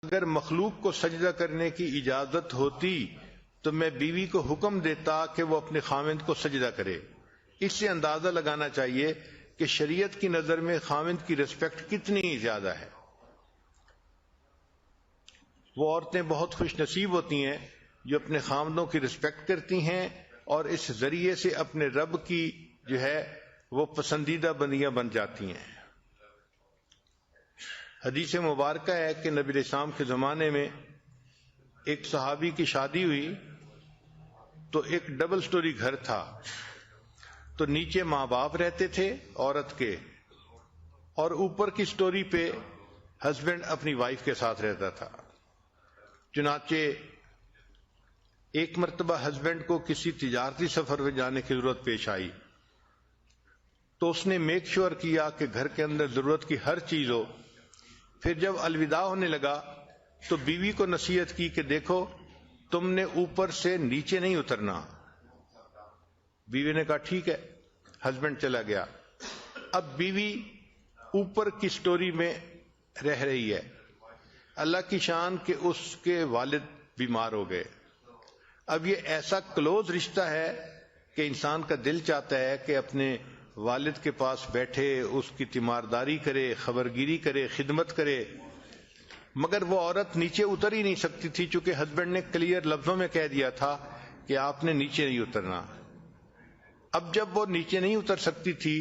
اگر مخلوق کو سجدہ کرنے کی اجازت ہوتی تو میں بیوی کو حکم دیتا کہ وہ اپنے خاوند کو سجدہ کرے۔ اس سے اندازہ لگانا چاہیے کہ شریعت کی نظر میں خاوند کی رسپیکٹ کتنی زیادہ ہے۔ وہ عورتیں بہت خوش نصیب ہوتی ہیں جو اپنے خاوندوں کی رسپیکٹ کرتی ہیں اور اس ذریعے سے اپنے رب کی جو ہے وہ پسندیدہ بندیاں بن جاتی ہیں۔ حدیث مبارکہ ہے کہ نبی علیہ السلام کے زمانے میں ایک صحابی کی شادی ہوئی تو ایک ڈبل سٹوری گھر تھا، تو نیچے ماں باپ رہتے تھے عورت کے، اور اوپر کی سٹوری پہ ہسبینڈ اپنی وائف کے ساتھ رہتا تھا۔ چنانچہ ایک مرتبہ ہسبینڈ کو کسی تجارتی سفر میں جانے کی ضرورت پیش آئی تو اس نے میک شور کیا کہ گھر کے اندر ضرورت کی ہر چیز ہو۔ پھر جب الوداع ہونے لگا تو بیوی کو نصیحت کی کہ دیکھو تم نے اوپر سے نیچے نہیں اترنا۔ بیوی نے کہا ٹھیک ہے، ہسبینڈ چلا گیا۔ اب بیوی اوپر کی سٹوری میں رہ رہی ہے۔ اللہ کی شان کہ اس کے والد بیمار ہو گئے۔ اب یہ ایسا کلوز رشتہ ہے کہ انسان کا دل چاہتا ہے کہ اپنے والد کے پاس بیٹھے، اس کی تیمارداری کرے، خبرگیری کرے، خدمت کرے، مگر وہ عورت نیچے اتر ہی نہیں سکتی تھی چونکہ ہسبینڈ نے کلیئر لفظوں میں کہہ دیا تھا کہ آپ نے نیچے نہیں اترنا۔ اب جب وہ نیچے نہیں اتر سکتی تھی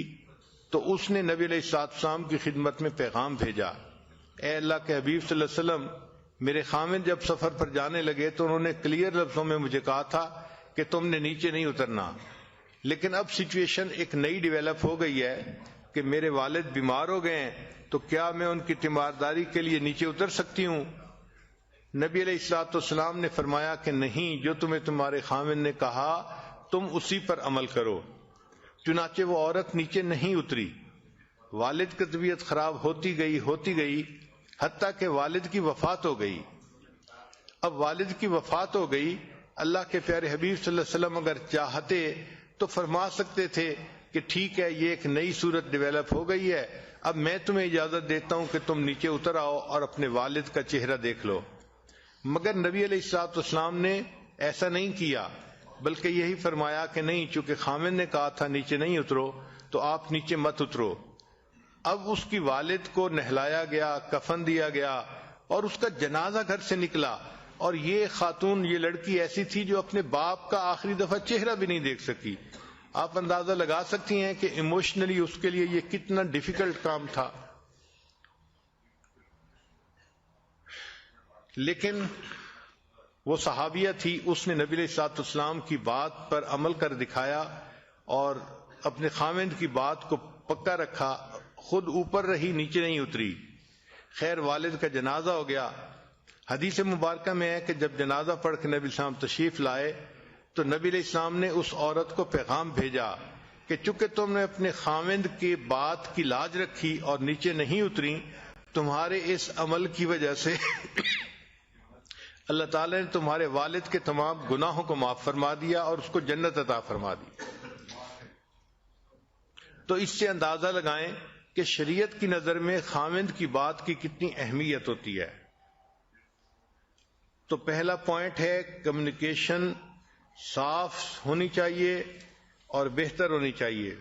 تو اس نے نبی علیہ السلام کی خدمت میں پیغام بھیجا، اے اللہ کے حبیب صلی اللہ علیہ وسلم، میرے خاوند جب سفر پر جانے لگے تو انہوں نے کلیئر لفظوں میں مجھے کہا تھا کہ تم نے نیچے نہیں اترنا، لیکن اب سچویشن ایک نئی ڈیولپ ہو گئی ہے کہ میرے والد بیمار ہو گئے ہیں، تو کیا میں ان کی تیمارداری کے لیے نیچے اتر سکتی ہوں؟ نبی علیہ الصلوۃ والسلام نے فرمایا کہ نہیں، جو تمہیں تمہارے خاوند نے کہا تم اسی پر عمل کرو۔ چنانچہ وہ عورت نیچے نہیں اتری۔ والد کی طبیعت خراب ہوتی گئی حتیٰ کہ والد کی وفات ہو گئی۔ اب والد کی وفات ہو گئی، اللہ کے پیارے حبیب صلی اللہ علیہ وسلم اگر چاہتے تو فرما سکتے تھے کہ ٹھیک ہے، یہ ایک نئی صورت ڈیولپ ہو گئی ہے، اب میں تمہیں اجازت دیتا ہوں کہ تم نیچے اتر آؤ اور اپنے والد کا چہرہ دیکھ لو۔ مگر نبی علیہ الصلوۃ والسلام نے ایسا نہیں کیا، بلکہ یہی فرمایا کہ نہیں، چونکہ خاوند نے کہا تھا نیچے نہیں اترو تو آپ نیچے مت اترو۔ اب اس کی والد کو نہلایا گیا، کفن دیا گیا اور اس کا جنازہ گھر سے نکلا، اور یہ خاتون، یہ لڑکی ایسی تھی جو اپنے باپ کا آخری دفعہ چہرہ بھی نہیں دیکھ سکی۔ آپ اندازہ لگا سکتی ہیں کہ ایموشنلی اس کے لیے یہ کتنا ڈیفیکلٹ کام تھا۔ لیکن وہ صحابیہ تھی، اس نے نبی علیہ الصلوۃ والسلام کی بات پر عمل کر دکھایا اور اپنے خاوند کی بات کو پکا رکھا، خود اوپر رہی، نیچے نہیں اتری۔ خیر، والد کا جنازہ ہو گیا۔ حدیث مبارکہ میں ہے کہ جب جنازہ پڑھ کے نبی السلام تشریف لائے تو نبی علیہ السلام نے اس عورت کو پیغام بھیجا کہ چونکہ تم نے اپنے خاوند کی بات کی لاج رکھی اور نیچے نہیں اتری، تمہارے اس عمل کی وجہ سے اللہ تعالی نے تمہارے والد کے تمام گناہوں کو معاف فرما دیا اور اس کو جنت عطا فرما دی۔ تو اس سے اندازہ لگائیں کہ شریعت کی نظر میں خاوند کی بات کی کتنی اہمیت ہوتی ہے۔ تو پہلا پوائنٹ ہے کمیونیکیشن صاف ہونی چاہیے اور بہتر ہونی چاہیے۔